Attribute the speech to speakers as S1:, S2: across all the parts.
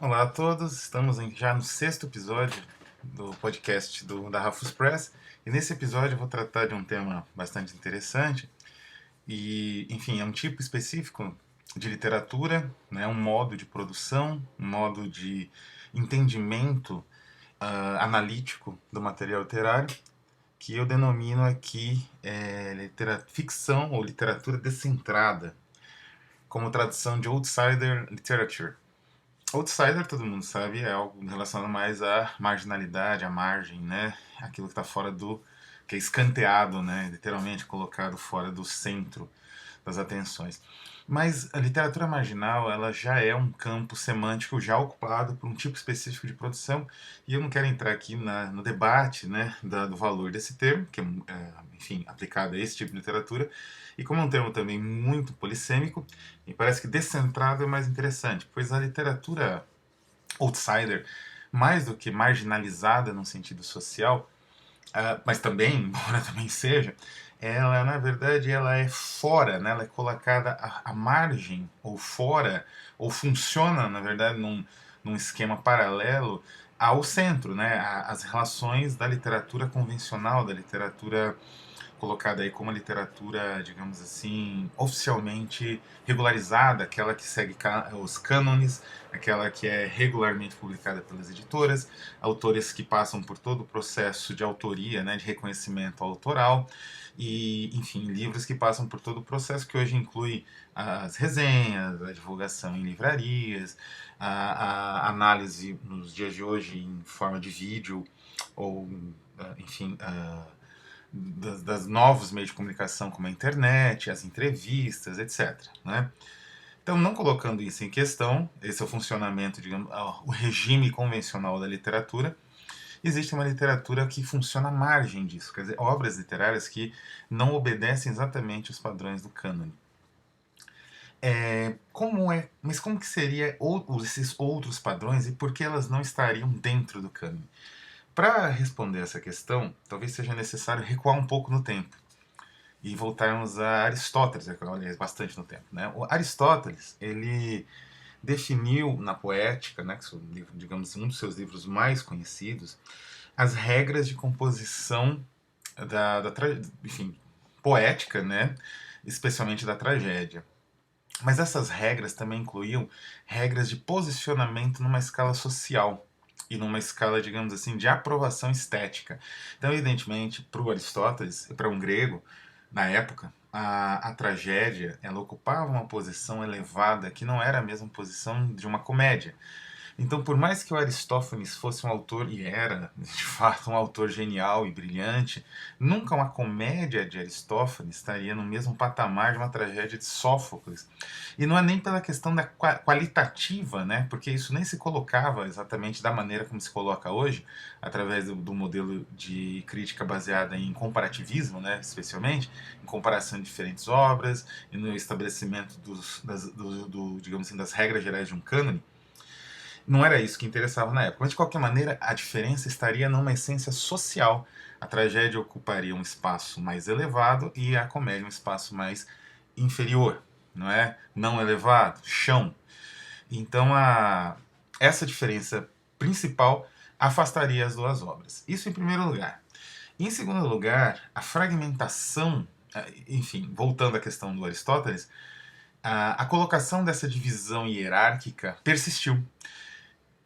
S1: Olá a todos, estamos já no sexto episódio do podcast da Rafus Press e nesse episódio eu vou tratar de um tema bastante interessante e, enfim, é um tipo específico de literatura, né, um modo de produção, um modo de entendimento analítico do material literário que eu denomino aqui ficção ou literatura descentrada, como tradução de outsider literature. Outsider, todo mundo sabe, é algo relacionado mais à marginalidade, à margem, né? Aquilo que está fora do... que é escanteado, né? Literalmente colocado fora do centro das atenções. Mas a literatura marginal, ela já é um campo semântico já ocupado por um tipo específico de produção, e eu não quero entrar aqui no debate, né, do valor desse termo, que é, enfim, aplicado a esse tipo de literatura, e como é um termo também muito polissêmico, me parece que descentrado é mais interessante, pois a literatura outsider, mais do que marginalizada no sentido social, mas também, embora também seja, ela na verdade ela é fora, né? Ela é colocada à margem ou fora, ou funciona na verdade num esquema paralelo ao centro, né? As relações da literatura convencional, da literatura colocada aí como a literatura, digamos assim, oficialmente regularizada, aquela que segue os cânones, aquela que é regularmente publicada pelas editoras, autores que passam por todo o processo de autoria, né, de reconhecimento autoral, e, enfim, livros que passam por todo o processo que hoje inclui as resenhas, a divulgação em livrarias, a análise nos dias de hoje em forma de vídeo, ou, enfim, das novos meios de comunicação como a internet, as entrevistas, etc. Né? Então, não colocando isso em questão, esse é o funcionamento, digamos, o regime convencional da literatura, existe uma literatura que funciona à margem disso, quer dizer, obras literárias que não obedecem exatamente os padrões do cânone. Mas como que seria esses outros padrões e por que elas não estariam dentro do cânone? Para responder essa questão, talvez seja necessário recuar um pouco no tempo e voltarmos a Aristóteles, aliás, bastante no tempo. Né? O Aristóteles, ele definiu na Poética, né, que é digamos, um dos seus livros mais conhecidos, as regras de composição enfim, poética, né, especialmente da tragédia. Mas essas regras também incluíam regras de posicionamento numa escala social e numa escala, digamos assim, de aprovação estética. Então, evidentemente, para o Aristóteles e para um grego, na época, a tragédia ela ocupava uma posição elevada que não era a mesma posição de uma comédia. Então, por mais que o Aristófanes fosse um autor, e era, de fato, um autor genial e brilhante, nunca uma comédia de Aristófanes estaria no mesmo patamar de uma tragédia de Sófocles. E não é nem pela questão da qualitativa, né? Porque isso nem se colocava exatamente da maneira como se coloca hoje, através do modelo de crítica baseada em comparativismo, né? Especialmente, em comparação de diferentes obras, e no estabelecimento digamos assim, das regras gerais de um cânone. Não era isso que interessava na época. Mas, de qualquer maneira, a diferença estaria numa essência social. A tragédia ocuparia um espaço mais elevado e a comédia um espaço mais inferior, não é? Não elevado, chão. Então, essa diferença principal afastaria as duas obras. Isso em primeiro lugar. Em segundo lugar, a fragmentação, enfim, voltando à questão do Aristóteles, a colocação dessa divisão hierárquica persistiu.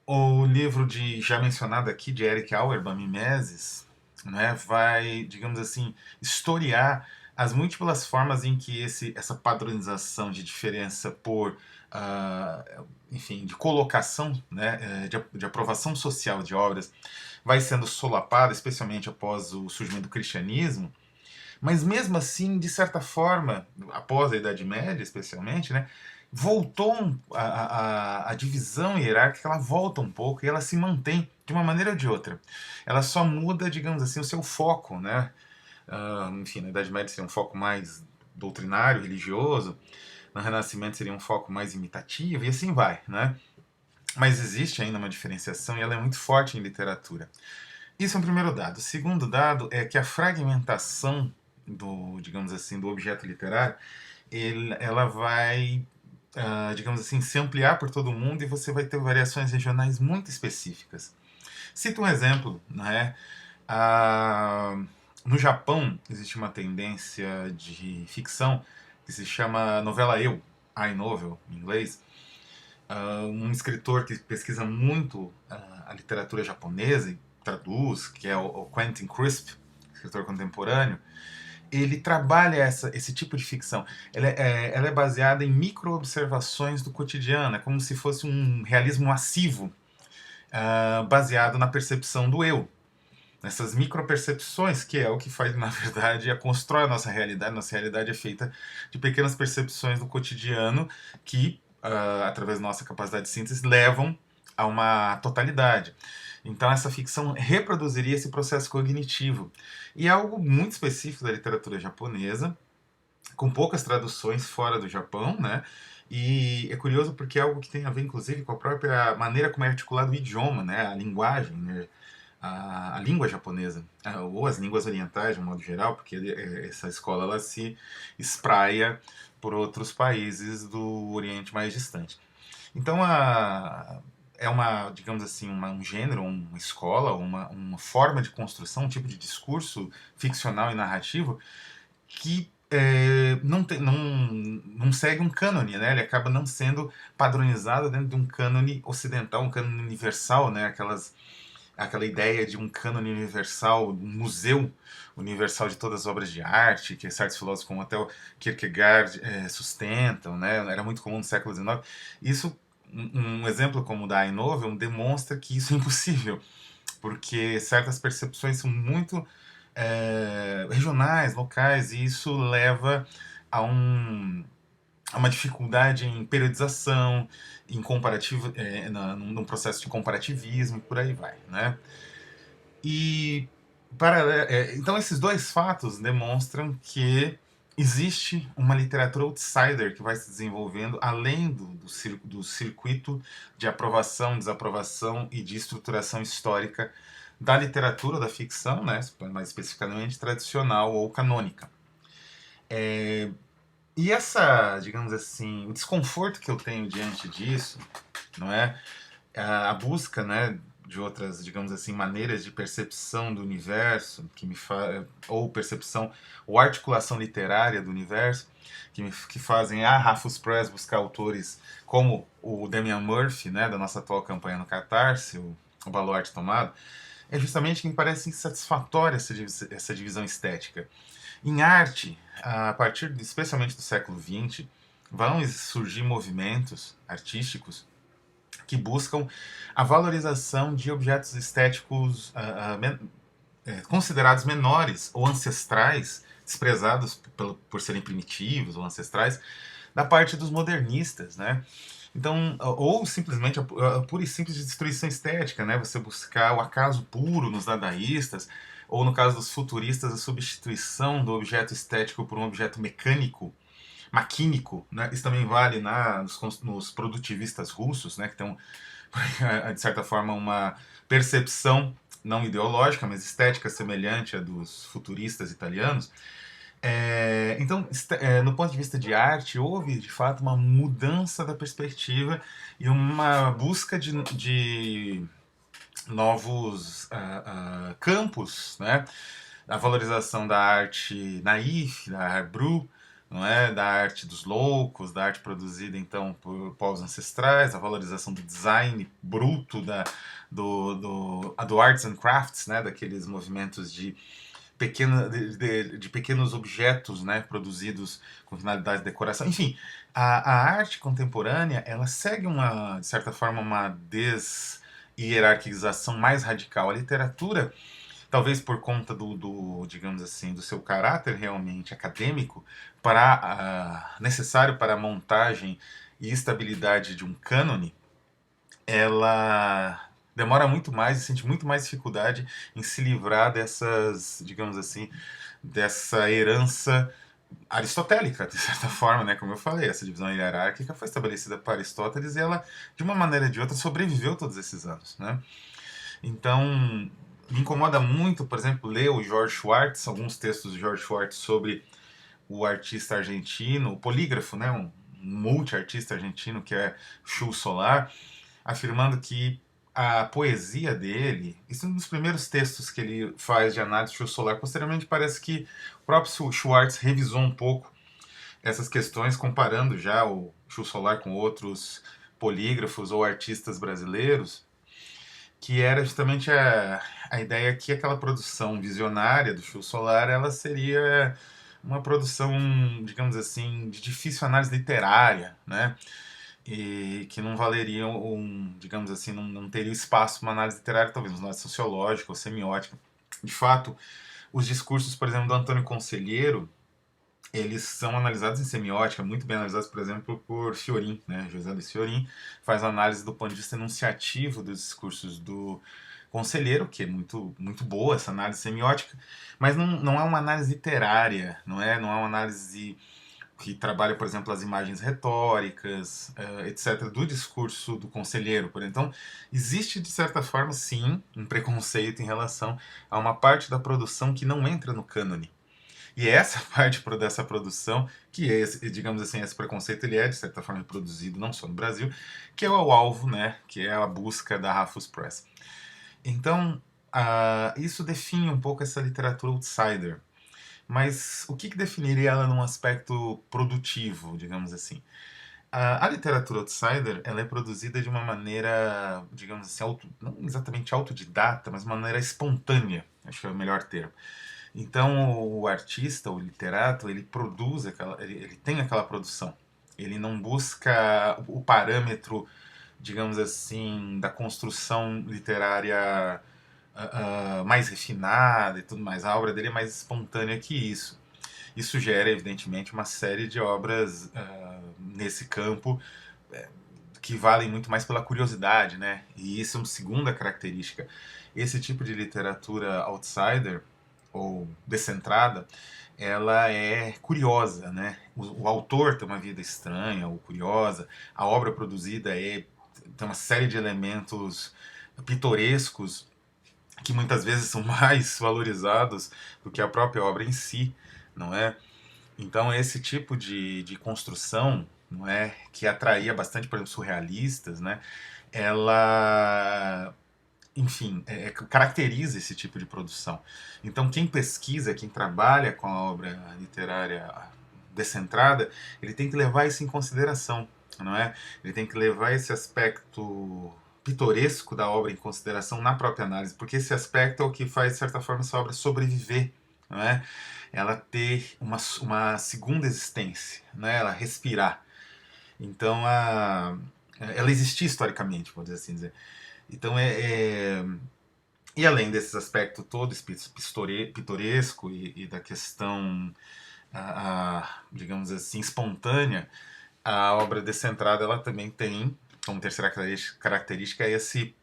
S1: O livro já mencionado aqui, de Eric Auerbach, Mimeses, né, vai, digamos assim, historiar as múltiplas formas em que essa padronização de diferença por, enfim, de colocação, né, de aprovação social de obras, vai sendo solapada, especialmente após o surgimento do cristianismo, mas mesmo assim, de certa forma, após a Idade Média especialmente, né, voltou a divisão hierárquica, ela volta um pouco e ela se mantém de uma maneira ou de outra. Ela só muda, digamos assim, o seu foco, né? Enfim, na Idade Média seria um foco mais doutrinário, religioso, no Renascimento seria um foco mais imitativo e assim vai, né? Mas existe ainda uma diferenciação e ela é muito forte em literatura. Isso é um primeiro dado. O segundo dado é que a fragmentação digamos assim, do objeto literário, ela vai digamos assim, se ampliar por todo mundo e você vai ter variações regionais muito específicas. Cito um exemplo, né? Ah, no Japão existe uma tendência de ficção que se chama novela eu, I novel, em inglês. Um escritor que pesquisa muito a literatura japonesa e traduz, que é o Quentin Crisp, escritor contemporâneo. Ele trabalha esse tipo de ficção. Ela é baseada em micro-observações do cotidiano, é como se fosse um realismo massivo, baseado na percepção do eu. Nessas micropercepções, que é o que faz, na verdade, constrói a nossa realidade. Nossa realidade é feita de pequenas percepções do cotidiano que, através da nossa capacidade de síntese, levam a uma totalidade. Então, essa ficção reproduziria esse processo cognitivo. E é algo muito específico da literatura japonesa, com poucas traduções fora do Japão, né? E é curioso porque é algo que tem a ver, inclusive, com a própria maneira como é articulado o idioma, né? A linguagem, né? A língua japonesa, ou as línguas orientais, de um modo geral, porque essa escola ela se espraia por outros países do Oriente mais distante. Então, é uma, digamos assim, um gênero, uma escola, uma forma de construção, um tipo de discurso ficcional e narrativo que não segue um cânone, né? Ele acaba não sendo padronizado dentro de um cânone ocidental, um cânone universal, né? Aquela ideia de um cânone universal, um museu universal de todas as obras de arte, que certos filósofos como até o Kierkegaard sustentam, né? Era muito comum no século XIX. Isso, um exemplo como o da Einovel demonstra que isso é impossível, porque certas percepções são muito regionais, locais, e isso leva a uma dificuldade em periodização, em comparativo, num processo de comparativismo e por aí vai, né? E então esses dois fatos demonstram que existe uma literatura outsider que vai se desenvolvendo além do circuito de aprovação, desaprovação e de estruturação histórica da literatura, da ficção, né, mais especificamente tradicional ou canônica. E digamos assim, o desconforto que eu tenho diante disso, não é? A busca, né, de outras, digamos assim, maneiras de percepção do universo, ou percepção, ou articulação literária do universo, que fazem a Rufus Press buscar autores como o Damian Murphy, né, da nossa atual campanha no Catarse, o Baluarte Tomado, é justamente que me parece insatisfatória essa divisão estética. Em arte, a partir especialmente do século XX, vão surgir movimentos artísticos que buscam a valorização de objetos estéticos considerados menores ou ancestrais, desprezados por serem primitivos ou ancestrais, da parte dos modernistas, né? Então, ou simplesmente a pura e simples destruição estética, né? Você buscar o acaso puro nos dadaístas, ou no caso dos futuristas, a substituição do objeto estético por um objeto mecânico, maquínico, né? Isso também vale nos produtivistas russos, né? Que tem, de certa forma, uma percepção não ideológica, mas estética semelhante à dos futuristas italianos. Então, no ponto de vista de arte, houve de fato uma mudança da perspectiva e uma busca de novos campos, né? A valorização da arte naif, da arte brut, não é? Da arte dos loucos, da arte produzida então por povos ancestrais, a valorização do design bruto, do arts and crafts, né? Daqueles movimentos de pequenos objetos, né, produzidos com finalidade de decoração. Enfim, a arte contemporânea ela segue de certa forma, uma hierarquização mais radical. A literatura, talvez por conta digamos assim, do seu caráter realmente acadêmico, necessário para a montagem e estabilidade de um cânone, ela demora muito mais e sente muito mais dificuldade em se livrar digamos assim, dessa herança aristotélica, de certa forma, né? Como eu falei, essa divisão hierárquica foi estabelecida por Aristóteles e ela, de uma maneira ou de outra, sobreviveu todos esses anos, né? Então, me incomoda muito, por exemplo, ler o George Schwartz, alguns textos do George Schwartz sobre o artista argentino, o polígrafo, né? Um multiartista argentino que é Chu Solar, afirmando que a poesia dele, isso é um dos primeiros textos que ele faz de análise de Chu Solar. Posteriormente parece que o próprio Schwartz revisou um pouco essas questões, comparando já o Chu Solar com outros polígrafos ou artistas brasileiros, que era justamente a ideia que aquela produção visionária do Chu Solar ela seria uma produção, digamos assim, de difícil análise literária, né? E que não valeria digamos assim, não teria espaço para uma análise literária, talvez uma análise sociológica ou semiótica. De fato, os discursos, por exemplo, do Antônio Conselheiro, eles são analisados em semiótica, muito bem analisados, por exemplo, por Fiorin, né? José Luiz Fiorin faz análise do ponto de vista enunciativo dos discursos do Conselheiro, que é muito boa essa análise semiótica, mas não é uma análise literária, não é uma análise que trabalha, por exemplo, as imagens retóricas, etc., do discurso do Conselheiro. Então, existe, de certa forma, sim, um preconceito em relação a uma parte da produção que não entra no cânone. E essa parte dessa produção, que é, digamos assim, esse preconceito, ele é, de certa forma, produzido não só no Brasil, que é o alvo, né, que é a busca da Rafus Press. Então, isso define um pouco essa literatura outsider. Mas o que definiria ela num aspecto produtivo, digamos assim? A literatura outsider ela é produzida de uma maneira, digamos assim, não exatamente autodidata, mas de uma maneira espontânea, acho que é o melhor termo. Então o artista, o literato, ele produz ele tem aquela produção. Ele não busca o parâmetro, digamos assim, da construção literária mais refinada e tudo mais. A obra dele é mais espontânea que isso. Isso gera, evidentemente, uma série de obras nesse campo que valem muito mais pela curiosidade, né? E isso é uma segunda característica. Esse tipo de literatura outsider ou descentrada, ela é curiosa, né? O autor tem uma vida estranha ou curiosa, a obra produzida tem uma série de elementos pitorescos que muitas vezes são mais valorizados do que a própria obra em si, não é? Então esse tipo de construção, não é, que atraía bastante, por exemplo, surrealistas, né? Ela, enfim, caracteriza esse tipo de produção. Então quem pesquisa, quem trabalha com a obra literária descentrada, ele tem que levar isso em consideração, não é? Ele tem que levar esse aspecto pitoresco da obra em consideração na própria análise, porque esse aspecto é o que faz, de certa forma, essa obra sobreviver, não é? Ela ter uma segunda existência, né? Ela respirar. Então, ela existia historicamente, vamos dizer assim dizer. Então, e além desses aspectos todos pitoresco e da questão, digamos assim, espontânea, a obra descentrada ela também tem, como terceira característica, esse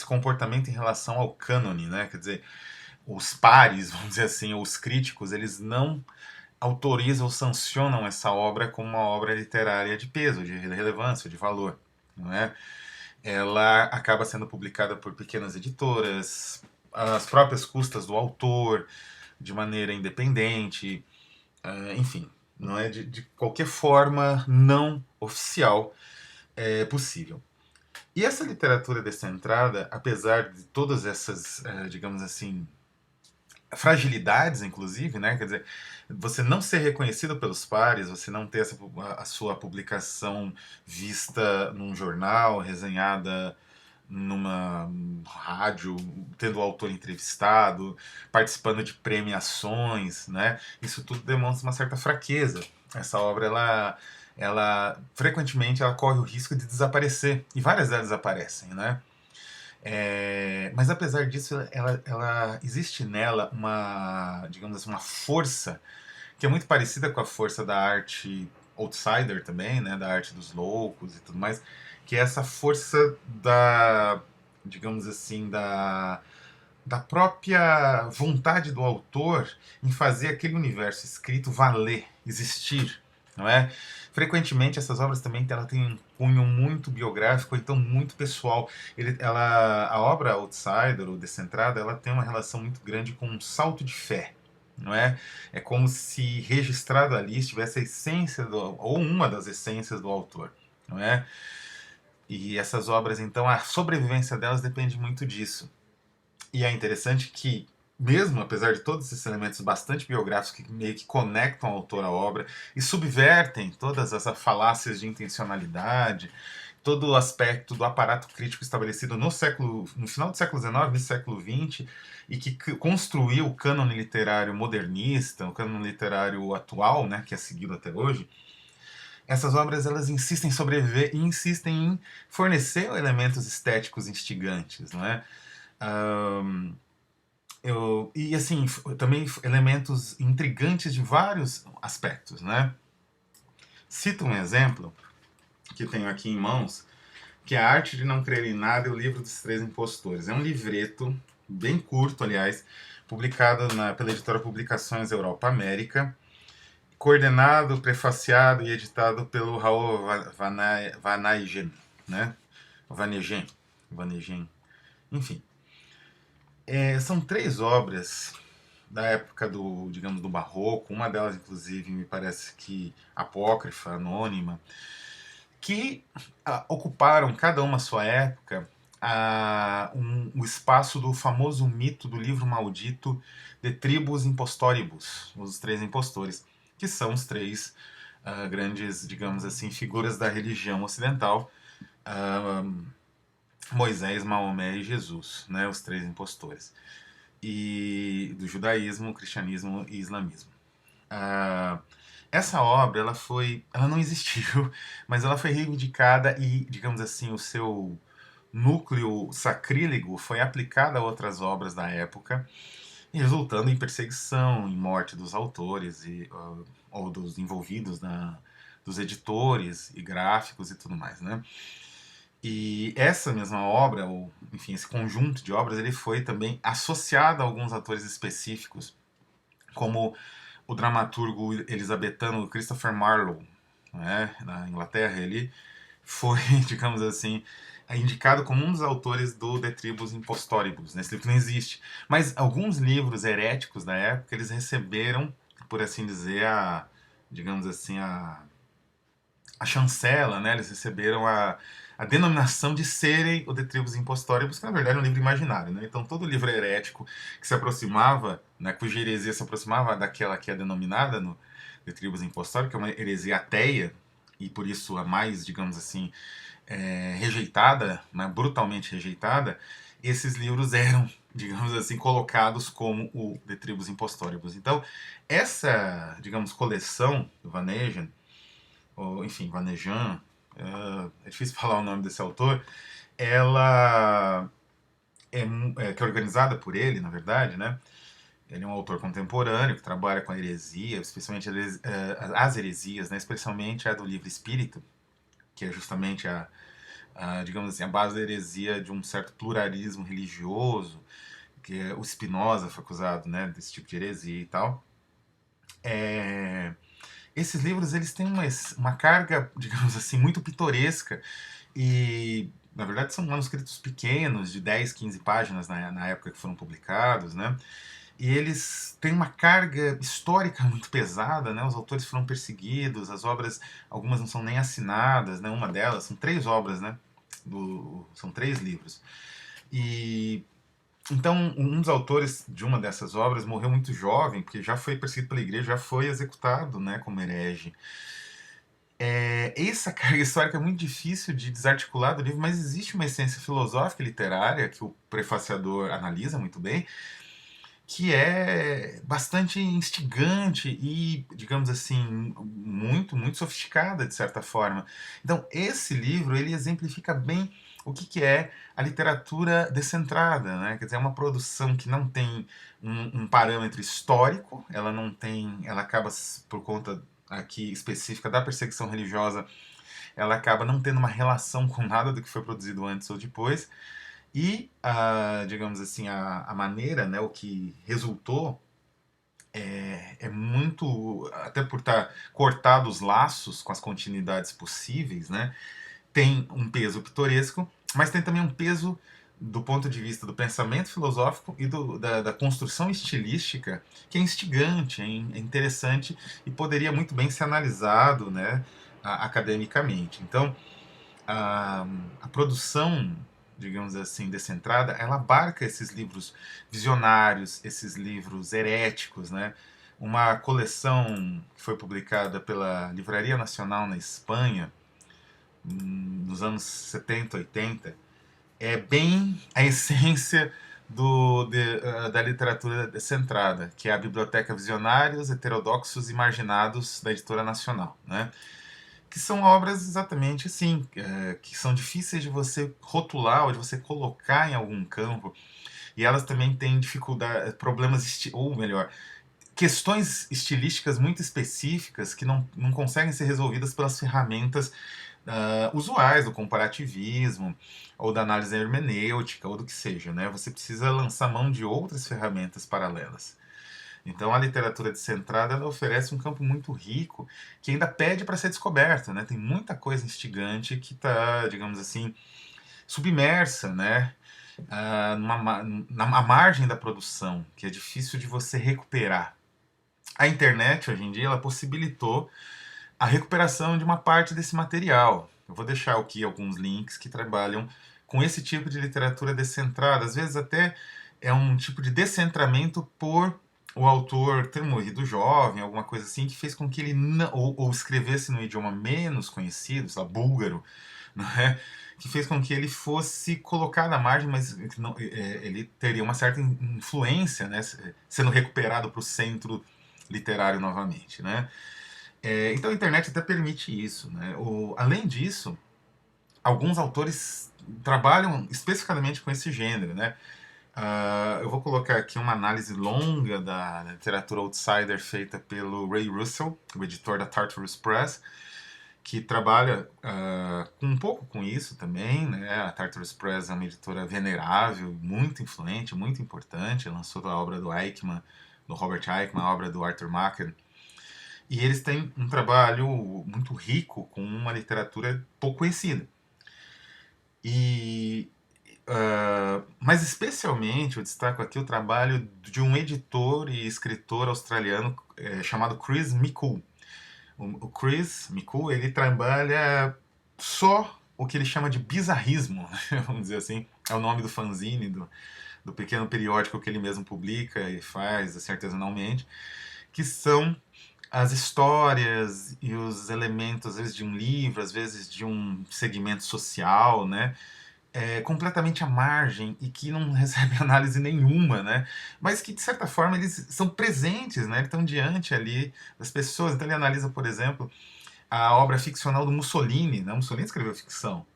S1: comportamento em relação ao cânone, né? Quer dizer, os pares, vamos dizer assim, ou os críticos, eles não autorizam ou sancionam essa obra como uma obra literária de peso, de relevância, de valor, não é? Ela acaba sendo publicada por pequenas editoras, as próprias custas do autor, de maneira independente, enfim, não é de qualquer forma não oficial é possível. E essa literatura descentrada, apesar de todas essas, digamos assim, fragilidades, inclusive, né? Quer dizer, você não ser reconhecido pelos pares, você não ter a sua publicação vista num jornal, resenhada numa rádio, tendo o autor entrevistado, participando de premiações, né? Isso tudo demonstra uma certa fraqueza. Essa obra, ela frequentemente ela corre o risco de desaparecer, e várias delas desaparecem, né? Mas apesar disso, ela existe nela uma, digamos assim, uma força que é muito parecida com a força da arte outsider também, né, da arte dos loucos e tudo mais, que é essa força digamos assim, da própria vontade do autor em fazer aquele universo escrito valer, existir, não é? Frequentemente essas obras também ela tem um cunho muito biográfico, então muito pessoal. A obra Outsider ou Descentrada, ela tem uma relação muito grande com um salto de fé, não é? É como se registrado ali estivesse a essência ou uma das essências do autor, não é? E essas obras, então, a sobrevivência delas depende muito disso. E é interessante que, mesmo apesar de todos esses elementos bastante biográficos que meio que conectam o autor à obra e subvertem todas essas falácias de intencionalidade, todo o aspecto do aparato crítico estabelecido no final do século XIX, no século XX, e que construiu o cânone literário modernista, o cânone literário atual, né, que é seguido até hoje, essas obras elas insistem em sobreviver e insistem em fornecer elementos estéticos instigantes, não é? Um, e assim, também elementos intrigantes de vários aspectos, né? Cito um exemplo que tenho aqui em mãos, que é A Arte de Não Crer em Nada e o Livro dos Três Impostores. É um livreto, bem curto, aliás, publicado pela editora Publicações Europa América, coordenado, prefaciado e editado pelo Raul Vanaygen, né? Vanegen, enfim. São três obras da época do, digamos, do Barroco, uma delas, inclusive, me parece que apócrifa, anônima, que ocuparam, cada uma a sua época, o espaço do famoso mito do livro maldito de Tribus Impostoribus, os três impostores, que são os três grandes, digamos assim, figuras da religião ocidental, Moisés, Maomé e Jesus, né, os três impostores, e do judaísmo, cristianismo e islamismo. Essa obra, ela não existiu, mas ela foi reivindicada e, digamos assim, o seu núcleo sacrílego foi aplicado a outras obras da época, resultando em perseguição, em morte dos autores ou dos envolvidos, dos editores e gráficos e tudo mais, né? E essa mesma obra, ou enfim, esse conjunto de obras, ele foi também associado a alguns autores específicos, como o dramaturgo elisabetano Christopher Marlowe, né, na Inglaterra. Ele foi, digamos assim, indicado como um dos autores do De Tribus Impostoribus. Esse livro não existe. Mas alguns livros heréticos da época, eles receberam, por assim dizer, digamos assim, a chancela, né? Eles receberam a denominação de serem o De Tribus Impostoribus, que na verdade é um livro imaginário, né? Então todo livro herético que se aproximava, né, cuja heresia se aproximava daquela que é denominada no De Tribus Impostoribus, que é uma heresia ateia, e por isso a mais, digamos assim, rejeitada, né, brutalmente rejeitada, esses livros eram, digamos assim, colocados como o De Tribus Impostoribus. Então, essa, digamos, coleção do Vanegen, ou enfim, Vanejan, é difícil falar o nome desse autor, ela que é organizada por ele, na verdade, né? Ele é um autor contemporâneo que trabalha com a heresia, especialmente as heresias, né? Especialmente a do livro Espírito, que é justamente digamos assim, a base da heresia de um certo pluralismo religioso, que o Spinoza foi acusado, né, desse tipo de heresia e tal. Esses livros eles têm uma carga, digamos assim, muito pitoresca e, na verdade, são manuscritos pequenos, de 10, 15 páginas na época que foram publicados, né? E eles têm uma carga histórica muito pesada, né? Os autores foram perseguidos, as obras, algumas não são nem assinadas, né? Uma delas, são três obras, né? São três livros. E então, um dos autores de uma dessas obras morreu muito jovem, porque já foi perseguido pela igreja, já foi executado, né, como herege. Essa carga histórica é muito difícil de desarticular do livro, mas existe uma essência filosófica e literária que o prefaciador analisa muito bem, que é bastante instigante e, digamos assim, muito, muito sofisticada, de certa forma. Então, esse livro, ele exemplifica bem o que é a literatura descentrada, né? Quer dizer, é uma produção que não tem um parâmetro histórico, ela não tem, ela acaba, por conta aqui específica da perseguição religiosa, ela acaba não tendo uma relação com nada do que foi produzido antes ou depois, e, digamos assim, a maneira, né, o que resultou é muito, até por estar cortado os laços com as continuidades possíveis, né, tem um peso pitoresco, mas tem também um peso do ponto de vista do pensamento filosófico e da construção estilística, que é instigante, é interessante e poderia muito bem ser analisado, né, academicamente. Então, a produção, digamos assim, descentrada, ela abarca esses livros visionários, esses livros heréticos, né? Uma coleção que foi publicada pela Livraria Nacional na Espanha, nos anos 70, 80, é bem a essência da literatura descentrada, que é a Biblioteca Visionários, Heterodoxos e Marginados da Editora Nacional, né? Que são obras exatamente assim, que são difíceis de você rotular ou de você colocar em algum campo, e elas também têm dificuldade, problemas, ou melhor, questões estilísticas muito específicas que não conseguem ser resolvidas pelas ferramentas usuais do comparativismo ou da análise hermenêutica ou do que seja, né? Você precisa lançar mão de outras ferramentas paralelas. Então a literatura descentrada ela oferece um campo muito rico que ainda pede para ser descoberto, né? Tem muita coisa instigante que está, digamos assim, submersa, né? Na margem da produção, que é difícil de você recuperar. A internet hoje em dia ela possibilitou a recuperação de uma parte desse material. Eu vou deixar aqui alguns links que trabalham com esse tipo de literatura descentrada. Às vezes até é um tipo de descentramento por o autor ter morrido jovem, alguma coisa assim, que fez com que ele ou escrevesse num idioma menos conhecido, sei lá, búlgaro, não é? Que fez com que ele fosse colocado à margem, mas não, ele teria uma certa influência, né, sendo recuperado para o centro literário novamente, né? Então a internet até permite isso, né? Além disso, alguns autores trabalham especificamente com esse gênero, né? Eu vou colocar aqui uma análise longa da literatura outsider feita pelo Ray Russell, o editor da Tartarus Press, que trabalha um pouco com isso também, né? A Tartarus Press é uma editora venerável, muito influente, muito importante, lançou a obra do Eichmann, do Robert Eichmann, a obra do Arthur Machen, e eles têm um trabalho muito rico com uma literatura pouco conhecida. Mas especialmente eu destaco aqui o trabalho de um editor e escritor australiano chamado Chris McCool. O Chris McCool ele trabalha só o que ele chama de bizarrismo, vamos dizer assim, é o nome do fanzine, do pequeno periódico que ele mesmo publica e faz assim, artesanalmente, que são as histórias e os elementos, às vezes, de um livro, às vezes de um segmento social, né? Completamente à margem e que não recebe análise nenhuma, né? Mas que, de certa forma, eles são presentes, né? Eles estão diante ali das pessoas. Então ele analisa, por exemplo, a obra ficcional do Mussolini, né? Mussolini escreveu ficção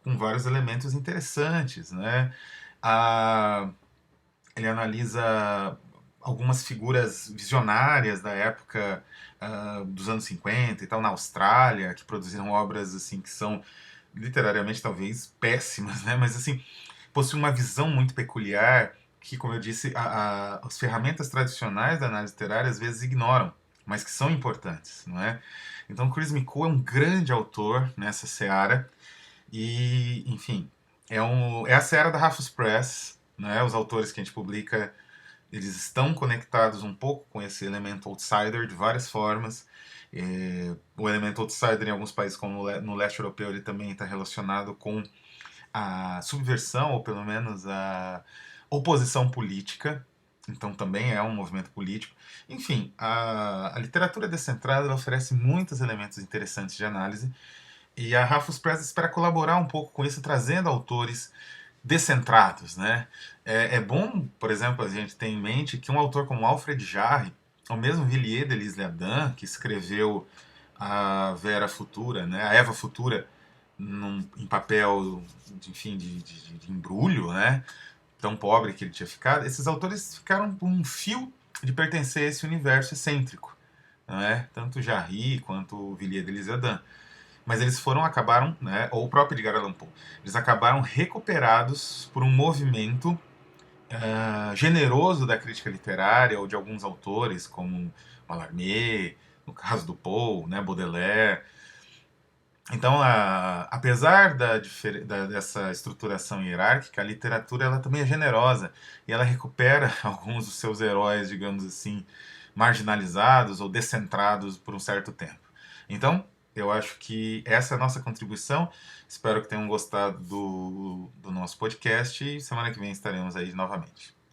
S1: com vários elementos interessantes, né? Ah, ele analisa algumas figuras visionárias da época dos anos 50 e tal, na Austrália, que produziram obras assim que são literariamente talvez péssimas, né? Mas assim, possuem uma visão muito peculiar que, como eu disse, as ferramentas tradicionais da análise literária às vezes ignoram, mas que são importantes, não é? Então, Chris McCool é um grande autor nessa seara e, enfim, é a seara da Rafus Press, né? Os autores que a gente publica eles estão conectados um pouco com esse elemento outsider de várias formas. O elemento outsider em alguns países, como no leste europeu, ele também está relacionado com a subversão, ou pelo menos a oposição política. Então também é um movimento político. Enfim, a literatura descentrada ela oferece muitos elementos interessantes de análise. E a Rafus Press espera colaborar um pouco com isso, trazendo autores descentrados, né? É bom, por exemplo, a gente ter em mente que um autor como Alfred Jarry, ou mesmo Villiers de l'Isle Adam, que escreveu a Vera Futura, né? A Eva Futura, em papel, enfim, de embrulho, né? Tão pobre que ele tinha ficado, esses autores ficaram com um fio de pertencer a esse universo excêntrico, não é? Tanto Jarry quanto Villiers de l'Isle Adam. Mas eles acabaram, né, ou o próprio Edgar Allan Poe, eles acabaram recuperados por um movimento generoso da crítica literária ou de alguns autores, como Mallarmé, no caso do Poe, né, Baudelaire, Então, apesar dessa estruturação hierárquica, a literatura ela também é generosa e ela recupera alguns dos seus heróis, digamos assim, marginalizados ou descentrados por um certo tempo. Então, eu acho que essa é a nossa contribuição. Espero que tenham gostado do nosso podcast e semana que vem estaremos aí novamente.